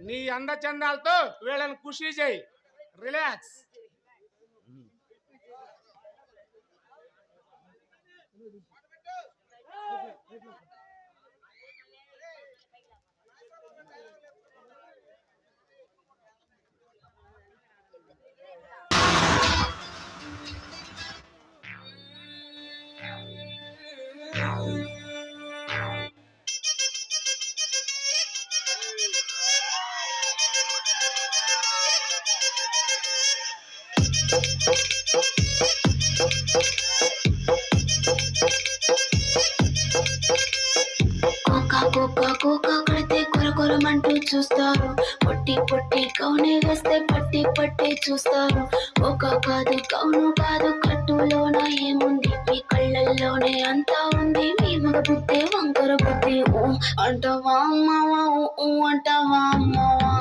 నీ అందచందాలతో వీళ్ళని ఖుషి చేయి. రిలాక్స్. కడితే కొరకొరమంటూ చూస్తారు. పొట్టి పొట్టి కౌనే వేస్తే పట్టి పట్టి చూస్తారు. ఒక కాదు కౌను కాదు కట్టులోన ఏముంది, మీ కళ్ళల్లోనే అంతా ఉంది. మీ మగ బుద్ధి వంకర బుద్ధి. ఊ అంటావా అమ్మావా, ఊ అంటావా అమ్మావా,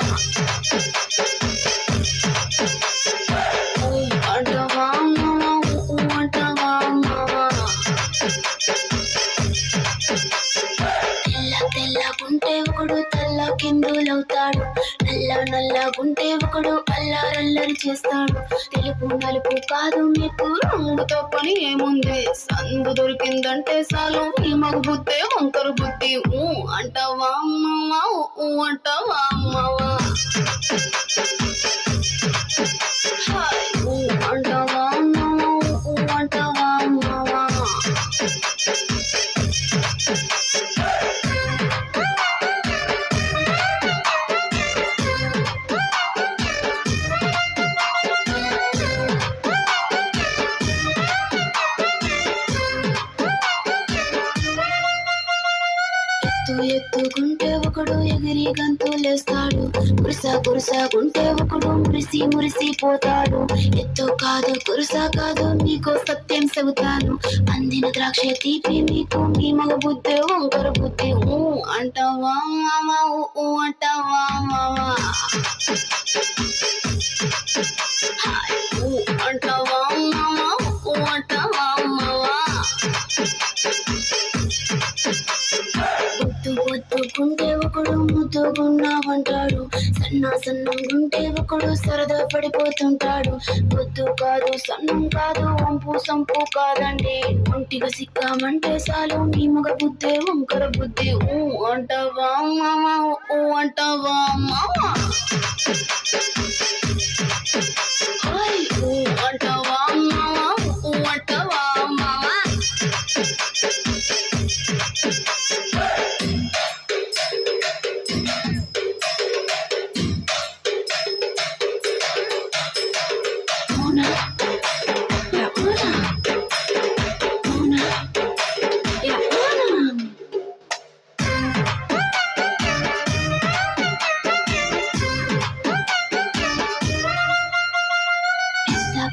అంటావా అమ్మావా, ఊ అంటావా అమ్మావా. తెల్లగుంటే ఒకడు తెల్ల కిందులవుతాడు, నల్లగుంటే ఒకడు అల్లారల్లరి చేస్తాడు. తెలుపు నలుపు కాదు మీకు రంగుతో పని ఏముంది, సందు దొరికిందంటే చాలు ఈ మగ బుద్ధే వంకర బుద్ధి. ఊ అంటావా అమ్మావా, ఊ అంటావా అమ్మావా, ఊ అంటావా అమ్మావా, ఊ అంటావా అమ్మావా. ఎత్తుకుంటే ఒకడు ఎగిరి గంతులేస్తాడు, కురుసా ఒకడు మురిసిపోతాడు. ఎత్తు కాదు కురుసా కాదు నీకో సత్యం చెబుతాను, అందిన ద్రాక్ష తీపి మీకు మీ మగ బుద్ధి వంకర బుద్ధి. ఊ అంటావా మావా, ఊ అంటావా మావా, ఊ అంటావా మావా, ఊ అంటావా మావా. బొద్దుగుంటే ఒకడు ముద్దుగున్నావంటాడు, సన్నంగుంటే ఒకడు సరదా పడిపోతుంటాడు. బొద్దు కాదు సన్నం కాదు వంపు సంపు కాదండి, ఒంటిగా సిక్కామంటే చాలు నీ మగ బుద్ధే వంకర బుద్ధి. ఊ అంటావా మావా, ఊ అంటావా మావా, ఊ అంటావా మావా, ఊ అంటావా మావా.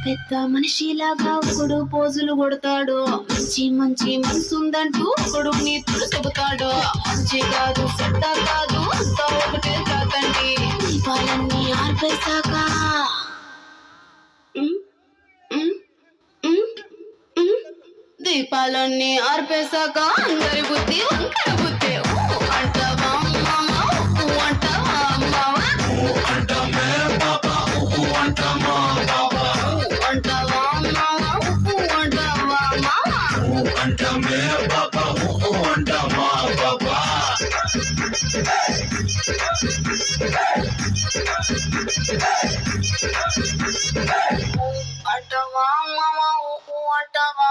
పెద్ద మనిషిలాగా ఒకడు పోజులు కొడతాడు, మంచి మనసుందంటూ ఒకడు నీతులు చెబుతాడు. మంచి కాదు చెడ్డ కాదు అంతా ఒకటే కాదండి, దీపాలన్నీ ఆర్పేశాక దీపాలన్నీ ఆర్పేశాక అందరి బుద్ధి వంకర బుద్ధి. అంటావా మామా, అంటావా మావా, అంటావా మామా, అంటావా మావా. అంటావా మామా, అంటావా